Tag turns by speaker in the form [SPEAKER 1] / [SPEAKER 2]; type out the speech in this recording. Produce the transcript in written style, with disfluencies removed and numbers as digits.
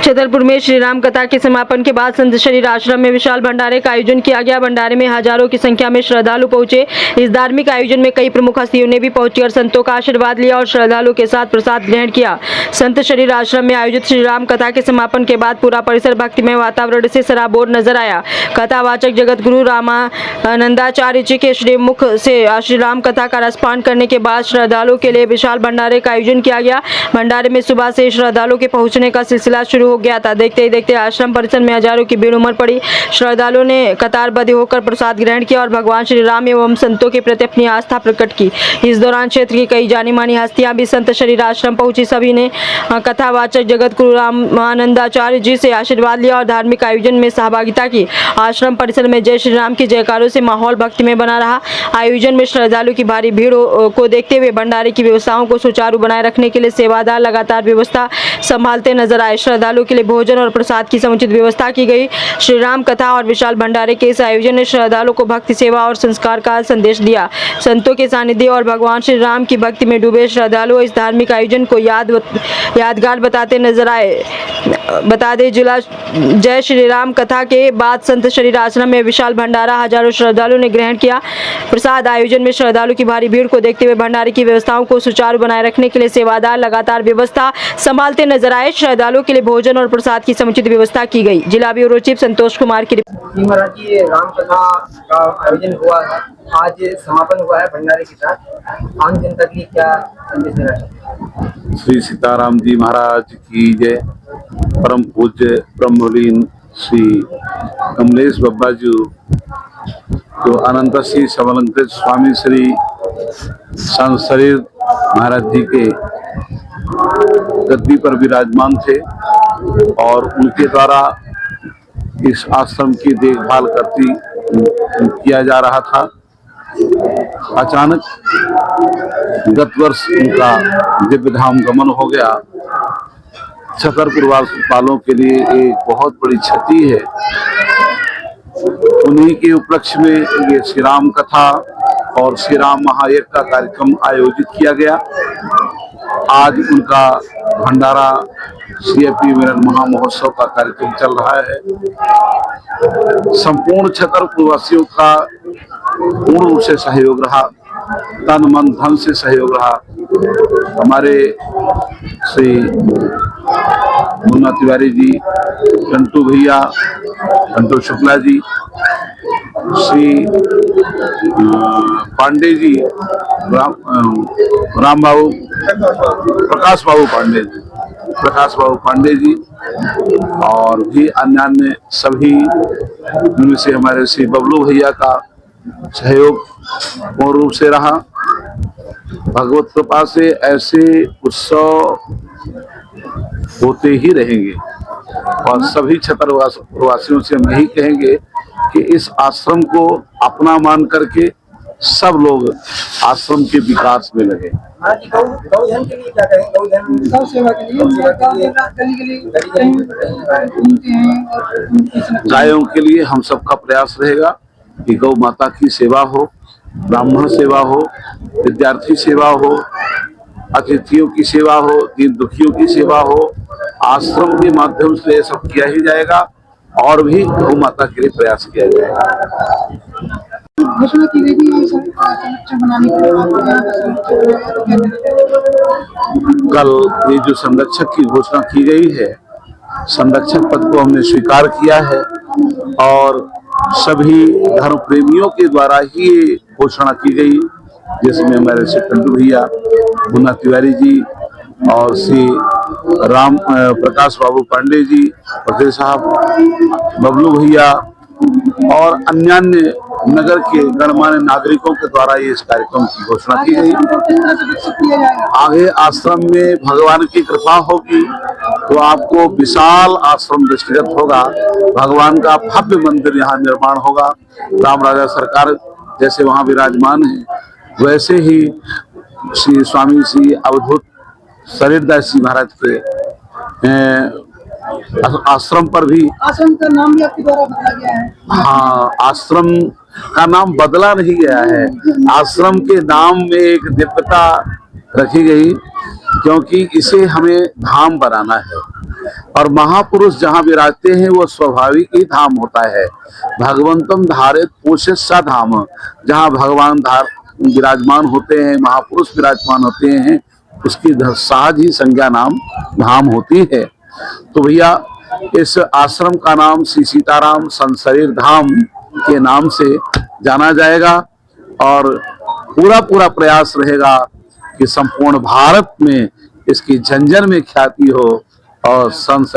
[SPEAKER 1] छतरपुर में श्री राम कथा के समापन के बाद संत शरीर आश्रम में विशाल भंडारे का आयोजन किया गया। भंडारे में हजारों की संख्या में श्रद्धालु पहुंचे। इस धार्मिक आयोजन में कई प्रमुख हस्तियों ने भी पहुंचकर संतों का आशीर्वाद लिया और श्रद्धालुओं के साथ प्रसाद ग्रहण किया। संत शरीर आश्रम में आयोजित श्री राम कथा के समापन के बाद पूरा परिसर भक्तिमय वातावरण से सराबोर नजर आया। कथावाचक जगत गुरु रामानंदाचार्य जी के श्री मुख से श्री राम कथा का रसपान करने के बाद श्रद्धालुओं के लिए विशाल भंडारे का आयोजन किया गया। भंडारे में सुबह से श्रद्धालुओं के पहुंचने का सिलसिला शुरू हो गया था। देखते ही देखते आश्रम परिसर में हजारों की भीड़ उमड़ पड़ी। श्रद्धालुओं ने कतारबद्ध होकर प्रसाद ग्रहण किया और भगवान श्री राम एवं संतों के प्रति अपनी आस्था प्रकट की। इस दौरान क्षेत्र की कई जानी मानी हस्तियां भी संत शरीर आश्रम पहुंची। सभी ने कथावाचक जगत गुरु रामानंदाचार्य जी से आशीर्वाद लिया और धार्मिक आयोजन में सहभागिता की। आश्रम परिसर में जय श्री राम के जयकारों से माहौल भक्ति में बना रहा। आयोजन में श्रद्धालु की भारी भीड़ को देखते हुए भंडारे की व्यवस्थाओं को सुचारू बनाए रखने के लिए सेवादार लगातार व्यवस्था संभालते नजर आए। श्रद्धालुओं के लिए भोजन और प्रसाद की समुचित व्यवस्था की गई। श्री राम कथा और विशाल भंडारे के इस आयोजन ने श्रद्धालुओं को भक्ति सेवा और संस्कार का संदेश दिया। संतों के सानिध्य और भगवान श्री राम की भक्ति में डूबे श्रद्धालु इस धार्मिक आयोजन को यादगार बताते नजर आए। बता दें, जिला जय श्री राम कथा के बाद संत शरीर आश्रम में विशाल भंडारा हजारों श्रद्धालुओं ने ग्रहण किया। प्रसाद आयोजन में श्रद्धालु की भारी भीड़ को देखते हुए भंडारे की व्यवस्थाओं को सुचारू बनाए रखने के लिए सेवादार लगातार व्यवस्था संभालते नजर आए। श्रद्धालुओं के लिए भोजन और प्रसाद की समुचित व्यवस्था की गई। जिला ब्यूरो चीफ संतोष कुमार की
[SPEAKER 2] महाराज जी, ये राम कथा का आयोजन हुआ है, आज समापन हुआ है भंडारे के साथ, आम जनता के लिए क्या संदेश देना चाहते हैं?
[SPEAKER 3] श्री सीताराम जी महाराज की जय। परम पूज्य ब्रह्मलीन श्री कमलेश बब्बा जी जो अनंत श्री समलंकृत स्वामी श्री संत शरीर महाराज जी के गद्दी पर विराजमान थे और उनके द्वारा इस आश्रम की देखभाल करती किया जा रहा था। अचानक गत वर्ष उनका दिव्य धाम गमन हो गया। छतरपुर वालों के लिए एक बहुत बड़ी क्षति है। उन्हीं के उपलक्ष्य में ये श्री राम कथा और श्री राम महायज्ञ का कार्यक्रम आयोजित किया गया। आज उनका भंडारा CFP मिलन महामहोत्सव का कार्यक्रम चल रहा है। संपूर्ण छतरपुर वासियों का पूर्ण रूप से सहयोग रहा, तन मन धन से सहयोग रहा। हमारे श्री मुन्ना तिवारी जी, कंटू भैया, कंटू शुक्ला जी, श्री पांडे जी, राम बाबू, प्रकाश बाबू पांडे जी और भी अन्य सभी, उनमें से हमारे श्री बबलू भैया का सहयोग पूर्ण रूप से रहा। भगवत कृपा से ऐसे उत्सव होते ही रहेंगे और सभी छतरवासियों से हम यही कहेंगे कि इस आश्रम को अपना मान करके सब लोग आश्रम के विकास में लगे।
[SPEAKER 2] गौधन के लिए क्या कहें? गौ सेवा के लिए,
[SPEAKER 3] गायों के लिए हम सबका प्रयास रहेगा कि गौ माता की सेवा हो, ब्राह्मण सेवा हो, विद्यार्थी सेवा हो, अतिथियों की सेवा हो, दीन दुखियों की सेवा हो। आश्रम के माध्यम से ये सब किया ही जाएगा और भी गौ माता के लिए प्रयास किया जाएगा।
[SPEAKER 4] घोषणा की गई थी संरक्षण बनाने
[SPEAKER 3] कल ये जो संरक्षक की घोषणा की गई है, संरक्षक पद को हमने स्वीकार किया है और सभी धर्म प्रेमियों के द्वारा ही ये घोषणा की गई, जिसमें हमारे श्री कंटू भैया, मुन्ना तिवारी जी और श्री राम प्रकाश बाबू पांडे जी, फतेह साहब, बबलू भैया और अन्य नगर के गणमान्य नागरिकों के द्वारा ये इस कार्यक्रम की घोषणा की गई। आगे आश्रम में भगवान की कृपा होगी तो आपको विशाल आश्रम दृष्टिगत होगा। भगवान का भव्य मंदिर यहाँ निर्माण होगा। राम राजा सरकार जैसे वहाँ विराजमान है, वैसे ही श्री स्वामी श्री अवधूत शरीरदास जी महाराज के आश्रम पर भी,
[SPEAKER 4] आश्रम का नाम भी आपके द्वारा बदला गया है।
[SPEAKER 3] हाँ, आश्रम का नाम बदला नहीं गया है। आश्रम के नाम में एक दिव्यता रखी गई क्योंकि इसे हमें धाम बनाना है। और महापुरुष जहाँ विराजते हैं वो स्वाभाविक ही धाम होता है। भगवंतम धारित पोषित सा धाम, जहाँ भगवान विराजमान होते हैं, महापुरुष विराजमान होते हैं, उसकी सहज ही संज्ञा नाम धाम होती है। तो भैया इस आश्रम का नाम श्री सीताराम संत शरीर धाम के नाम से जाना जाएगा और पूरा प्रयास रहेगा कि संपूर्ण भारत में इसकी झंझन में ख्याति हो और संत